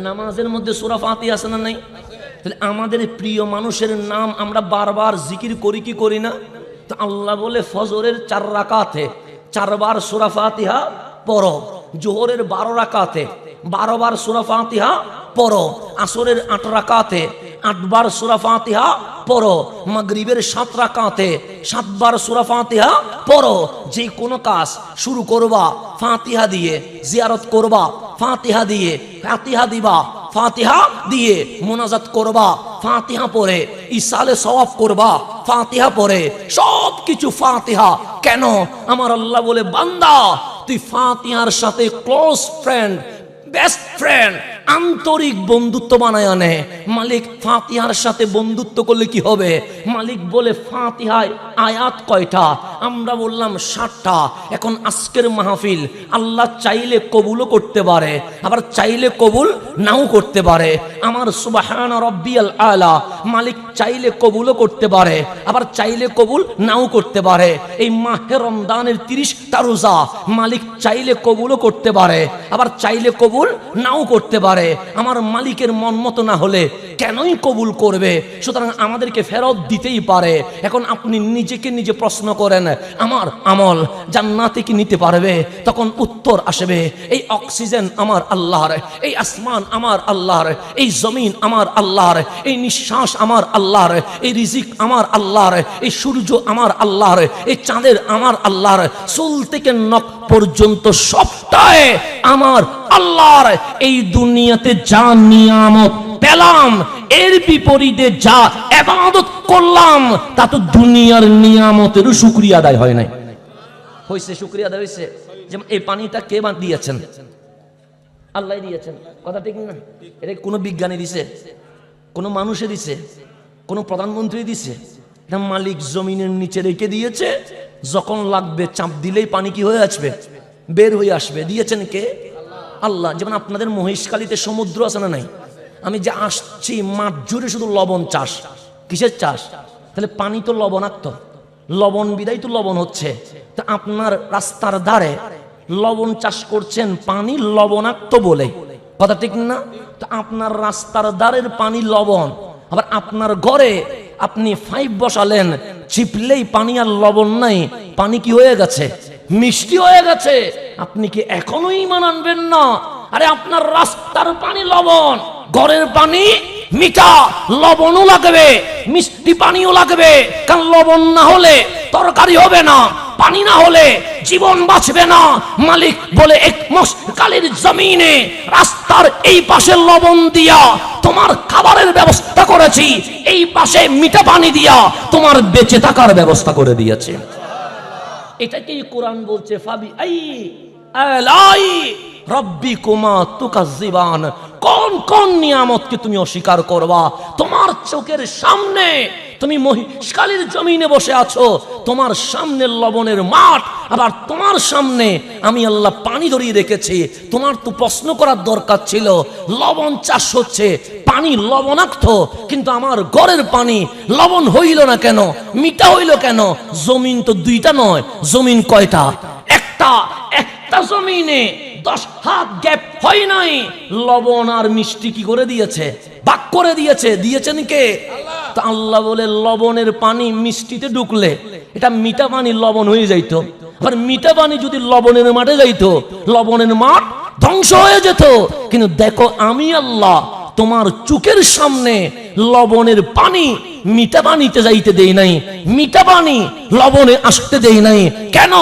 নামাজের মধ্যে সূরা ফাতিহা আছে না নাই? তাহলে আমাদের প্রিয় মানুষের নাম আমরা বারবার জিকির করি কি করি না? তো আল্লাহ বলে ফজরের 4 রাকাতে 4 বার সূরা ফাতিহা পড়ো, জোহরের 12 রাকাতে 12 বার সূরা ফাতিহা পড়ো, আসরের 8 রাকাতে 8 বার সূরা ফাতিহা পড়ো, মাগরিবের 7 রাকাতে 7 বার সূরা ফাতিহা পড়ো। যে কোনো কাজ শুরু করবা ফাতিহা দিয়ে, জিয়ারত করবা ফাতিহা দিয়ে, ফাতিহা দিবা ফাতিহা দিয়ে, মোনাজাত করবা ফাতিহা পড়ে, ইসালে সওয়াব করবা ফাতিহা পড়ে, সব কিছু ফাতিহা। কেন? আমার আল্লাহ বলে বান্দা তুই ফাতিহার সাথে ক্লোজ ফ্রেন্ড, বেস্ট ফ্রেন্ড, আন্তরিক বন্ধুত্ব বানায় আনে। মালিক ফাতিহার সাথে বন্ধুত্ব করলে কি হবে? মালিক বলে ফাতিহায় আয়াত কয়টা? আমরা বললাম 60টা। এখন আজকের মাহফিল আল্লাহ চাইলে কবুলও করতে পারে, আবার চাইলে কবুল নাও করতে পারে। আমার সুবহান রাব্বিয়াল আলা মালিক চাইলে কবুলও করতে পারে, আবার চাইলে কবুল নাও করতে পারে। এই মাহে রমজানের 30টা রোজা মালিক চাইলে কবুলও করতে পারে, আবার চাইলে কবুল নাও করতে পারে। আমার মালিকের মন মতো না হলে কেনই কবুল করবে? সুতরাং আমাদেরকে ফেরত দিতেই পারে। এখন আপনি নিজেকে নিজে প্রশ্ন করেন, আমার আমল জান্নাতে কি নিতে পারবে? তখন উত্তর আসবে, এই অক্সিজেন আমার আল্লাহর, এই আসমান আমার আল্লাহর, এই জমিন আমার আল্লাহর, এই নিঃশ্বাস আমার আল্লাহর, এই রিজিক আমার আল্লাহর, এই সূর্য আমার আল্লাহর, এই চাঁদের আমার আল্লাহর, চুল থেকে নখ পর্যন্ত সবটাই আমার আল্লাহর। এই দুনিয়াতে যা নিয়ামত পেলাম এর বিপরীতে যা ইবাদত করলাম তা তো দুনিয়ার নিয়ামতেরও শুকরিয়া আদায় হয় নাই। হইছে? শুকরিয়া আদায় হইছে? যেমন এই পানিটা কে দিয়েছেন? আল্লাহ দিয়েছেন, কথা ঠিক না? এটা কোনো বিজ্ঞানী দিছে? কোনো মানুষে দিছে? কোনো প্রধানমন্ত্রী দিছে? এটা মালিক জমিনের নিচে রেখে দিয়েছে, যখন লাগবে চাপ দিলেই পানি কি হয়ে আসবে? বের হয়ে আসবে। দিয়েছেন কে? আল্লাহ। যেমন আপনাদের মহেশখালীতে সমুদ্র আছে না নাই? আমি যে আসছি মাঠ জুড়ে শুধু লবণ চাষ। কিসের চাষ? তাহলে পানি তো লবণাক্ত, লবণ বিদায় তো লবণ হচ্ছে। তা আপনার রাস্তার ধারে লবণ চাষ করছেন পানি লবণাক্ত বলে, কথা ঠিক না? তো আপনার রাস্তার ধারের পানি লবণ, আবার আপনার ঘরে আপনি 5 বসালেন, চিপলেই পানি আর লবণ নাই, পানি কি হয়ে গেছে? মিষ্টি হয়ে গেছে। আপনি কি এখনো ঈমান আনবেন না? আরে আপনার রাস্তার পানি লবণ, ঘরের পানি মিঠা, লবণও লাগবে, মিষ্টি পানিও লাগবে। কারণ লবণ না হলে তরকারি হবে না, পানি না হলে জীবন বাঁচবে না। মালিক বলে এক মশকালের জমিনে রাস্তার এই পাশে লবণ দিয়া তোমার খাবারের ব্যবস্থা করেছি, এই পাশে মিঠা পানি দিয়া তোমার বেঁচে থাকার ব্যবস্থা করে দিয়েছে। এটাকেই কোরআন বলছে ফাবি আলাই রব্বিকুমা তুকাজ্জিবান। কোন কোন নিয়ামতকে তুমি অস্বীকার করবা? তোমার চোখের সামনে তুমি মহিষকালীর জমিনে বসে আছো, তোমার সামনে লবণের মাঠ, আবার তোমার সামনে আমি আল্লাহ পানি ধরিয়ে রেখেছি। তোমার তো প্রশ্ন করার দরকার ছিল, লবণ চাষ হচ্ছে, পানি লবণাক্ত, কিন্তু আমার ঘরের পানি লবণ হইল না কেন, মিঠা হইল কেন? জমিন তো 2টা নয়, জমিন কয়টা? একটা। একটা জমিনে 10 হাত গ্যাপ হয় নাই, লবণ আর মিষ্টি কি করে দিয়েছে? ভাগ করে দিয়েছে। দিয়েছেন কে? তা আল্লাহ বলে লবণের পানি মিষ্টিতে ঢুকলে এটা মিঠা পানি লবণ হয়ে যাইত, আবার মিঠা পানি যদি লবণের মাঠে যাইতো, লবণের মাঠ ধ্বংস হয়ে যেত। কিন্তু দেখো আমি আল্লাহ তোমার চোখের সামনে লবণের পানি মিঠা পানিতে যাইতে দেই নাই, মিঠা পানি লবণে আসতে দেই নাই। কেন?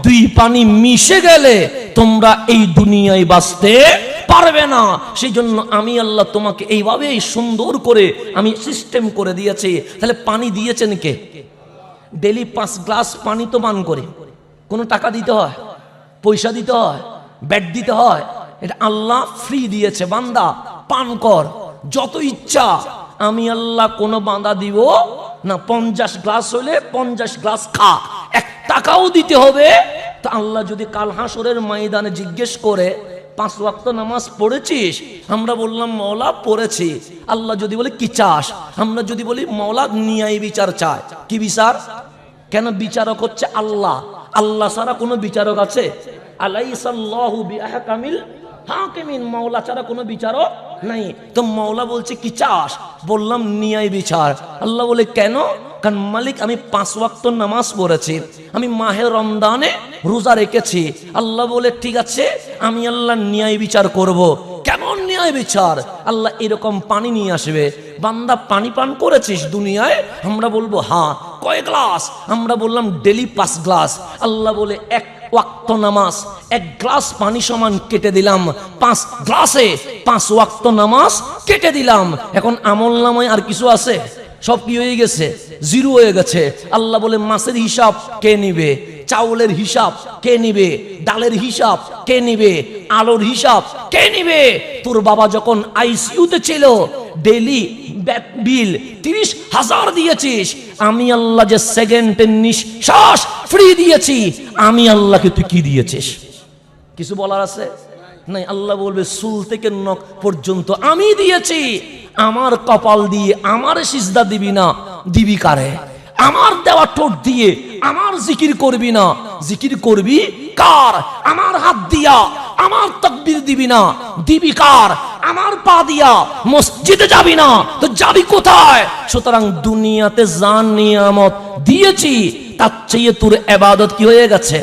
2 পানি মিশে গেলে তোমরা এই দুনিয়ায় বাঁচতে পারবে না। সেই জন্য আমি আল্লাহ তোমাকে এইভাবে সুন্দর করে আমি সিস্টেম করে দিয়েছি। তাহলে পানি দিয়েছেন কে? ডেলি 5 গ্লাস পানি তো পান করে, কোনো টাকা দিতে হয়, পয়সা দিতে হয়, ব্যাট দিতে হয়? এটা আল্লাহ ফ্রি দিয়েছে, বান্দা পান কর যত ইচ্ছা। আমি আল্লাহ কোনো বাঁধা দিব না। 50 গ্লাস হলে 50 গ্লাস খা, 1 টাকাও দিতে হবে। তা আল্লাহ যদি কাল হাসরের ময়দানে জিজ্ঞেস করে 5 ওয়াক্ত নামাজ পড়েছিস? আমরা বললাম মওলা পড়েছি। আল্লাহ যদি বলে কি চাস? আমরা যদি বলি মওলা ন্যায় বিচার চায়। কি বিচার? কেন? বিচারক হচ্ছে আল্লাহ। আল্লাহ ছাড়া কোনো বিচারক আছে? আলাইসাল্লাহু বিআহকামিল হাকিমিন। মওলা ছাড়া কোনো বিচারক নাই। তো মাওলা বলছে কি চাস? বললাম ন্যায় বিচার। আল্লাহ বলে কেন? কারণ মালিক আমি 5 ওয়াক্ত নামাজ পড়েছি, আমি মাহে রমজানে রোজা রেখেছি। আল্লাহ বলে ঠিক আছে, আমি আল্লাহ ন্যায় বিচার করব। কেমন ন্যায় বিচার? আল্লাহ এরকম পানি নিয়ে আসবে, বান্দা পানি পান করেছিস দুনিয়ায়? আমরা বলবো হ্যাঁ। কয় গ্লাস? আমরা বললাম ডেলি 5 গ্লাস। আল্লাহ বলে 1 ওয়াক্ত নামাজ 1 গ্লাস পানি সমান কেটে দিলাম, 5 গ্লাসে 5 ওয়াক্ত নামাজ কেটে দিলাম। এখন আমল নামায় আর কিছু আছে? সব কি হয়ে গেছে? জিরো হয়ে গেছে। আল্লাহ বলে মাছের হিসাব কে নিবে? চাউলের হিসাব কে নিবে? ডালের হিসাব কে নিবে? আলোর হিসাব কে নিবে? তোর বাবা যখন আইসিইউতে ছিল ডেইলি বিল 30,000 দিয়েছিস, আমি আল্লাহ যে সেকেন্ডের নিঃশ্বাস ফ্রি দিয়েছি, আমি আল্লাহকে তুই কি দিয়েছিস? কিছু বলার আছে? নাই। আল্লাহ বলবে চুল থেকে নখ পর্যন্ত আমি দিয়েছি। আমার কপাল দিয়ে আমার সিজদা দিবি না, দিবি কারে? আমার দেওয়া ঠোঁট দিয়ে আমার জিকির করবি না, জিকির করবি কার? আমার হাত দিয়া আমার তাকবীর দিবি না, দিবি কার? আমার পা দিয়া মসজিদে যাবি না, তো যাবি কোথায়? সুতরাং দুনিয়াতে জান নিয়ামত দিয়েছি, তার চেয়ে তোর ইবাদত কি হয়ে গেছে?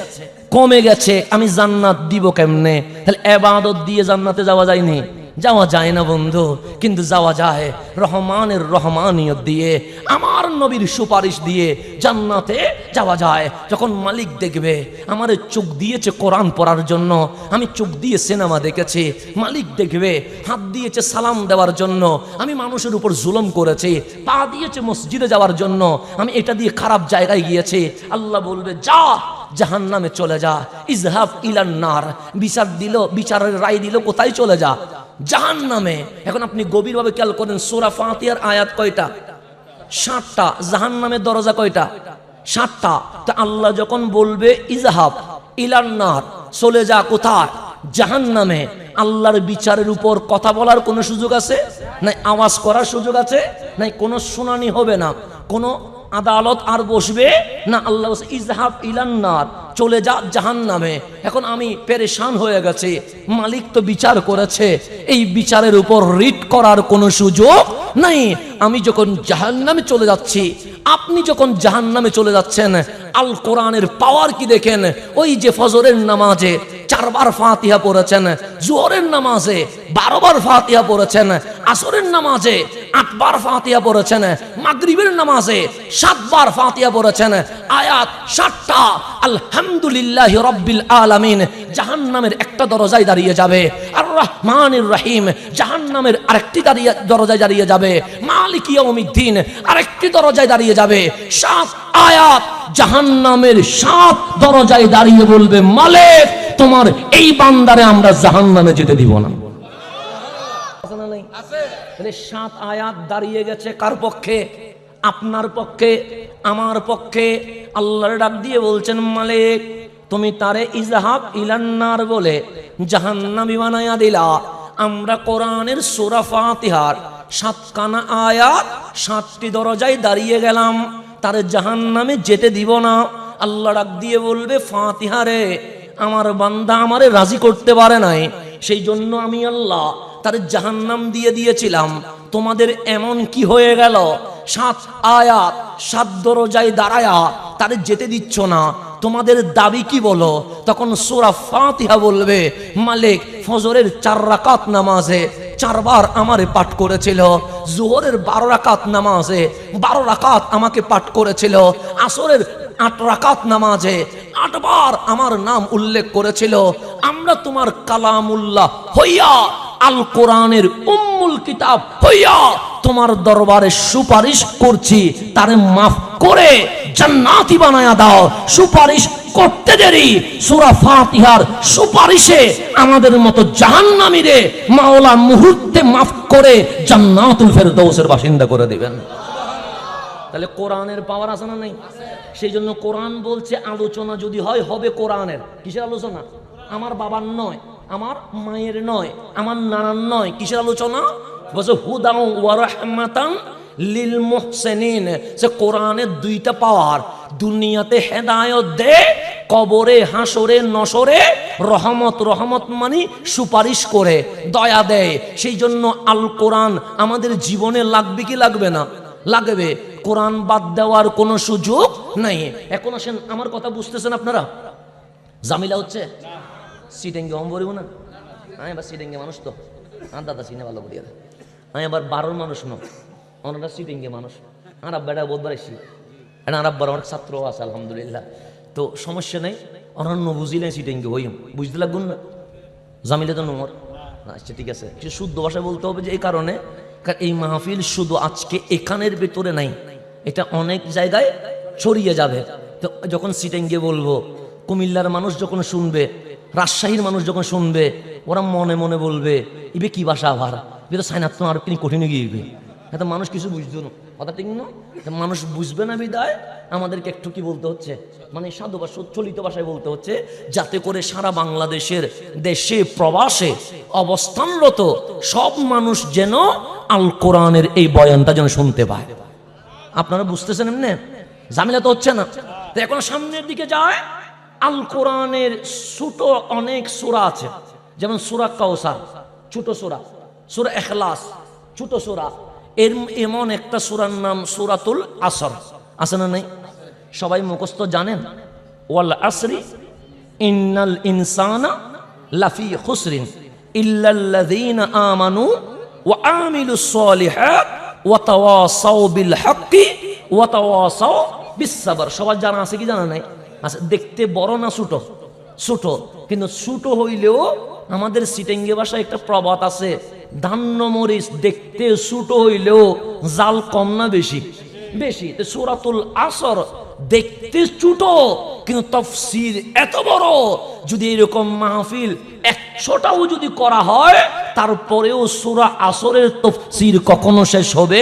কমে গেছে। আমি জান্নাত দিব কেমনে? তাহলে ইবাদত দিয়ে জান্নাতে যাওয়া যায়নি? যাওয়া যায় না বন্ধু, কিন্তু যাওয়া যায় রহমানের রহমানিয়ত দিয়ে, আমার নবীর সুপারিশ দিয়ে জান্নাতে যাওয়া যায়। যখন মালিক দেখবে আমারে চোখ দিয়েছে কোরআন পড়ার জন্য, আমি চোখ দিয়ে সিনেমা দেখেছি। মালিক দেখবে হাত দিয়েছে সালাম দেওয়ার জন্য, আমি মানুষের উপর জুলুম করেছি। পা দিয়েছে মসজিদে যাওয়ার জন্য, আমি এটা দিয়ে খারাপ জায়গায় গিয়েছি। আল্লাহ বলবে যা, জাহান্নামে চলে যা। ইজহাব ইলান নার। বিচার দিল, বিচারের রায় দিল, কোথায় চলে যা? জাহান্নামে। এখন আপনি গভীরভাবে খেয়াল করেন, সূরা ফাতিহার আয়াত কয়টা? 7টা। জাহান্নামের দরজা কয়টা? 7টা। তো আল্লাহ যখন বলবে ইজহাব ইলান নার, চলে যা কোথায়? জাহান্নামে, আল্লাহর বিচারের উপর কথা বলার কোনো সুযোগ আছে? নাই। আওয়াজ করার সুযোগ আছে? নাই। কোনো শুনানি হবে না, কোনো আদালত আর বসবে না। আল্লাহ বলছে ইজহাব ইলান নার, চলে যা জাহান্নামে। এখন আমি পেরেশান হয়ে গেছি, মালিক তো বিচার করেছে, এই বিচারের উপর রিট করার কোনো সুযোগ নাই। আমি যখন জাহান্নামে চলে যাচ্ছি, আপনি যখন জাহান্নামে চলে যাচ্ছেন, আল কোরআনের পাওয়ার কি দেখেন। ওই যে ফজরের নামাজে 4 বার ফাতিহা পড়েছেন, জোহরের নামাজে 12 বার ফাতিহা পড়েছেন, আসরের নামাজে 8 বার ফাতিহা পড়েছেন, মাগরিবের নামাজে 7 বার ফাতিহা পড়েছেন। আয়াত 7টা। আলহামদুলিল্লাহি রাব্বিল আলামিন জাহান্নামের একটা দরজায় দাঁড়িয়ে যাবে, আর রহমানির রহিম জাহান্নামের আরেকটি দরজায় দাঁড়িয়ে যাবে, মালিক ইয়াউমিদ্দিন আরেকটি দরজায় দাঁড়িয়ে যাবে। 7 আয়াত জাহান্নামের 7 দরজায় দাঁড়িয়ে বলবে মালিক তোমার এই বান্দারে আমরা জাহান্নামে যেতে দিব না। তাহলে 7 আয়াত দাঁড়িয়ে গেছে কার পক্ষে? আপনার পক্ষে, আমার পক্ষে। আল্লাহর ডাক দিয়ে বলছেন মালিক তুমি তারে ইজহাব ইলান নার বলে জাহান্নামী বানায়া দিলা। আমরা কোরআনের সূরা ফাতিহার 7খানা আয়াত 7টি দরজায় দাঁড়িয়ে গেলাম, তারে জাহান্নামে যেতে দিব না। আল্লাহ ডাক দিয়ে বলবে ফাতিহারে আমার বান্দা আমারে রাজি করতে পারে নাই, সেই জন্য আমি আল্লাহ তার জাহান্নাম দিয়ে দিয়েছিলাম। তোমাদের এমন কি হয়ে গেল? 7 আয়াত 7 দরজায় দাঁড়ায়া তারে যেতে দিচ্ছ না, তোমাদের দাবি কি বলো? তখন সূরা ফাতিহা বলবে মালিক ফজরের 4 রাকাত নামাজে 4 বার আমারে পাঠ করেছিল, জোহরের 12 রাকাত নামাজে 12 রাকাত আমাকে পাঠ করেছিল, আসরের 8 রাকাত নামাজে 8 বার আমার নাম উল্লেখ করেছিল। আমরা তোমার কালামুল্লাহ হইয়া আল কোরআনের উম্মুল কিতাব হইয়া তোমার দরবারে সুপারিশ করছি, তারে মাফ করে জান্নাতি বানায়া দাও। সুপারিশ করতে দেরি, সূরা ফাতিহার সুপারিশে আমাদের মতো জাহান্নামীরে মাওলা মুহূর্তে মাফ করে জান্নাতুল ফেরদৌসের বাসিন্দা করে দিবেন। তাহলে কোরআনের পাওয়ার আছে না নাই? সেই জন্য কোরআন বলছে আলোচনা যদি হয় হবে কোরআনের। কিসের আলোচনা? আমার বাবার নয়, আমার মায়ের নয়, আমার নানার নয়। কিসের আলোচনা? বলছে হুদা ওয়া রাহমাতান লিল মুহসিনিন। সে কোরআনের 2টা পাওয়ার, দুনিয়াতে হেদায়েত দে, কবরে, হাসরে, নসরে রহমত, রহমত মানে সুপারিশ করে, দয়া দেয়। সেই জন্য আল কোরআন আমাদের জীবনে লাগবে কি লাগবে না? লাগবে। কোরআন বাদ দেওয়ার কোনো সুযোগ নাই। এখন আসেন, আমার কথা বুঝতেছেন আপনারা? জামিলা হচ্ছে সিটেঙ্গে হম বলবো না, আমি এবার সিটেঙ্গে মানুষ তো দাদা চিনে ভালো করি, আমি আবার 12 মানুষ ন, ওনারা সিটেঙ্গে মানুষ, আর আব্বাটা বোধবার এসি, এটা আর আব্বার অনেক ছাত্র আছে আলহামদুলিল্লাহ, তো সমস্যা নেই। অনন্য বুঝিলে সিটেঙ্গে হইম, বুঝতে লাগুন না? জামিলে তো নোমর, আচ্ছা ঠিক আছে, কিছু শুদ্ধ ভাষায় বলতে হবে, যে এই কারণে এই মাহফিল শুধু আজকে এখানের ভেতরে নাই, এটা অনেক জায়গায় ছড়িয়ে যাবে। তো যখন সিটেঙ্গে বলবো, কুমিল্লার মানুষ যখন শুনবে, রাজশাহীর মানুষ যখন শুনবে, ওরা মনে মনে বলবে ইবে কি ভাষা আবার, এ তো সাইনাত আর তিনি কঠিন গিয়ে, এত মানুষ কিছু বুঝতো না, কথা ঠিক না? মানুষ বুঝবে না বিদায় আমাদেরকে একটু কি বলতে হচ্ছে, মানে সাধু ভাষা, চলিত ভাষায় বলতে হচ্ছে, যাতে করে সারা বাংলাদেশের দেশে প্রবাসে অবস্থানরত সব মানুষ যেন আল কোরআনের এই বয়ানটা যেন শুনতে পায়। আপনারা বুঝতেছেন এমনি? ঝামেলা তো হচ্ছে না। তো এখন সামনের দিকে যায়, আল কোরআনের ছোট অনেক সূরা আছে, যেমন সূরা কাউসার ছোট সূরা, সূরা ইখলাস ছোট সূরা, এর এমন একটা সূরার নাম সূরাতুল আসর, আছে না নাই? সবাই মুখস্থ জানেন, ওয়াল আসরি ইন্নাল ইনসানা লাফি খুসরিন ইল্লাল্লাযীনা আমানু ওয়া আমিলুস সলিহাত ওয়া তাওয়াসাউ বিল হাক্কি ওয়া তাওয়াসাউ বিস সাবর। সবার জানা আছে কি জানা নাই? আচ্ছা, দেখতে বড় না ছোট? ছোট, কিন্তু ছোট হইলেও আমাদের সিটেঙ্গে ভাষায় একটা প্রবাদ আছে, ধান্য মরিচ দেখতে ছোট হইলেও জাল কম না বেশি? বেশি। তো সূরাতুল আসর দেখতে ছোট কিন্তু তাফসীর এত বড়, যদি এরকম মাহফিল 100টাও যদি করা হয় তারপরেও সূরা আসরের তাফসীর কখনো শেষ হবে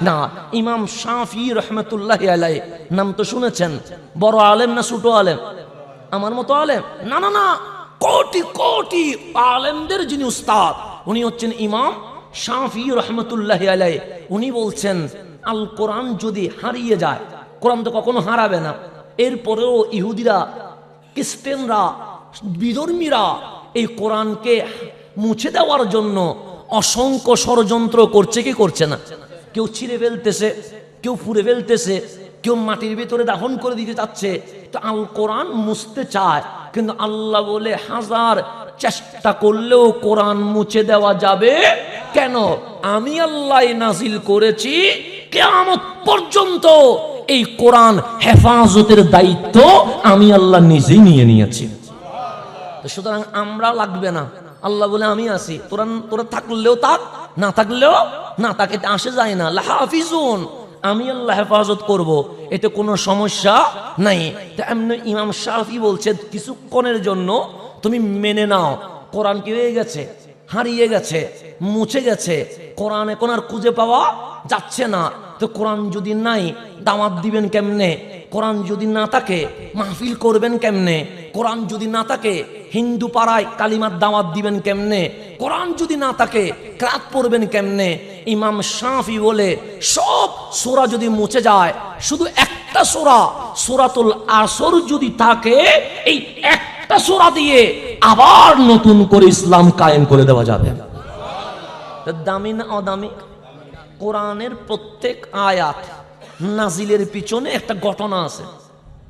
না। ইমাম শাফি রাহমাতুল্লাহি আলাইহি নাম তো শুনেছেন, বড় আলেম না ছোট আলেম? আমার মতো আলেম না, না না, কোটি কোটি আলেমদের যিনি উস্তাদ, উনি হচ্ছেন ইমাম শাফি রাহমাতুল্লাহি আলাইহি। উনি বলছেন আল কোরআন যদি হারিয়ে যায়, কোরআন তো কখনো হারাবে না, এরপরেও ইহুদিরা, খ্রিস্টানরা, বিধর্মীরা এই কোরআনকে মুছে দেওয়ার জন্য অসংখ্য ষড়যন্ত্র করছে কি করছে না? কেউ ছিঁড়ে ফেলতেছে, কেউ পুড়ে ফেলতেছে, কেউ মাটির ভিতরে দাফন করে দিতে চাচ্ছে। তো আল কোরআন মুছতে চায়, কিন্তু আল্লাহ বলে হাজার চেষ্টা করলেও কোরআন মুছে দেওয়া যাবে কেন? আমি আল্লাহ নাজিল করেছি, কিয়ামত পর্যন্ত এই কোরআন হেফাজতের দায়িত্ব আমি আল্লাহ নিজেই নিয়ে নিয়েছি। সুতরাং আমরা লাগবে না, আল্লাহ বলে আমি আছি, তোরা থাকলেও থাক, না থাকলেও না থাক, এটা আসে যায় না। লাহাফিজুন, আমি আল্লাহ হেফাজত করব, এতে কোনো সমস্যা নাই। তো এমনি ইমাম শাফি বলছে কিছুক্ষণের জন্য তুমি মেনে নাও, কোরআন কি হয়ে গেছে? হারিয়ে গেছে, মুছে গেছে, কোরআন এখন আর খুঁজে পাওয়া যাচ্ছে না। তো কোরআন যদি নাই দাওয়াত দিবেন কেমনে? কোরআন যদি না থাকে মাহফিল করবেন কেমনে? কোরআন যদি না থাকে হিন্দু পাড়ায় কালিমার দাওয়াত দিবেন কেমনে? কোরআন যদি না থাকে কিরাত পড়বেন কেমনে? ইমাম শাফি বলে সব সূরা যদি মুছে যায়, শুধু একটা সূরা সূরাতুল আসর যদি থাকে, এই একটা সূরা দিয়ে আবার নতুন করে ইসলাম কায়েম করে দেওয়া যাবে। দামি না অদামি? কোরআনের প্রত্যেক আয়াত নাজিলের পিছনে একটা ঘটনা আছে,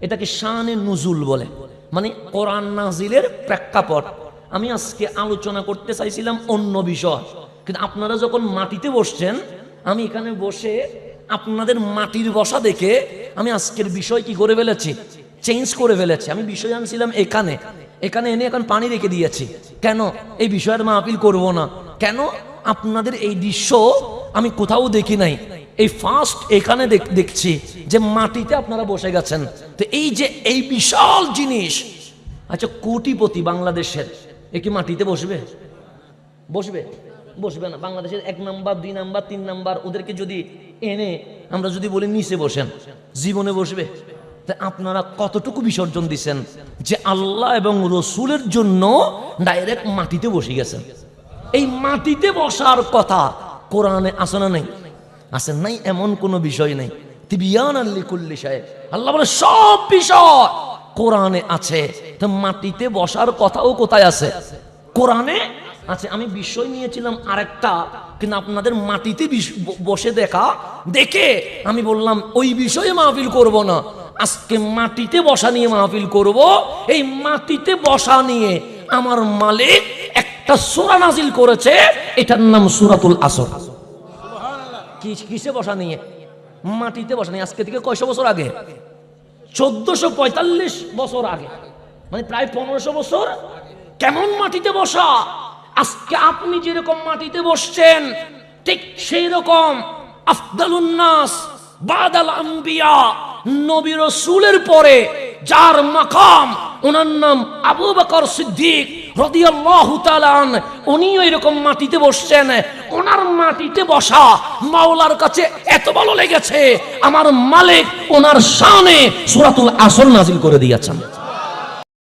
এটাকে শানে নুজুল বলে, মানে কোরআন নাজিলের প্রেক্ষাপট। আমি আজকে আলোচনা করতে চাইছিলাম অন্য বিষয়, কিন্তু আপনারা যখন মাটিতে বসছেন, আমি এখানে বসে আপনাদের মাটির বসা দেখে আমি আজকের বিষয় কি করে ফেলেছি, চেঞ্জ করে ফেলেছি। আমি বিষয় আনছিলাম এখানে এনে এখন পানি রেখে দিয়েছি। কেন? এই বিষয়ের মাহফিল করব না কেন? আপনাদের এই দৃশ্য আমি কোথাও দেখি নাই, এই ফার্স্ট এখানে দেখছি যে মাটিতে আপনারা বসে গেছেন। তো এই যে এই বিশাল জিনিস, আচ্ছা কোটিপতি বাংলাদেশের, এ কি মাটিতে বসবে? বসবে? বসবে না। বাংলাদেশের 1 নাম্বার 2 নাম্বার 3 নাম্বার ওদেরকে যদি এনে আমরা যদি বলি নিচে বসেন, জীবনে বসবে? আপনারা কতটুকু বিসর্জন দিচ্ছেন যে আল্লাহ এবং রসুলের জন্য ডাইরেক্ট মাটিতে বসে গেছেন। এই মাটিতে বসার কথা কোরআনে আছে না নাই? আছে নাই? এমন কোন বিষয় নাই। তিবিয়ানাল লিকুল্লি শাই, আল্লাহ বলে সব বিষয় কোরআনে আছে। তো মাটিতে বসার কথাও কোথায় আছে? কোরআনে আছে। আমি বিষয় নিয়েছিলাম আরেকটা, কিন্তু আপনাদের মাটিতে বসে দেখে আমি বললাম ওই বিষয়ে মাহফিল করব না, আজকে মাটিতে বসা নিয়ে মাহফিল করব। এই মাটিতে বসা নিয়ে আমার মালিক একটা সূরা নাজিল করেছে, এটার নাম সূরাতুল আসর। কিসে বসা নিয়ে? মাটিতে বসা নিয়ে। আজকে থেকে কয়শো বছর আগে? 1445 বছর আগে, মানে প্রায় 1500 বছর। কেমন মাটিতে বসা? আজকে আপনি যেরকম মাটিতে বসছেন ঠিক সেই রকম আফদালুন নাস বাদাল আম্বিয়া, নবী রাসূলের পরে যার মাকাম, ওনার নাম আবু বকর সিদ্দিক রাদিয়াল্লাহু তাআলা আনহু, উনিও এরকম মাটিতে বসছেন। ওনার মাটিতে বসা মাওলার কাছে এত ভালো লেগেছে, আমার মালিক ওনার শানে সূরাতুল আসর নাজিল করে দিয়েছেন।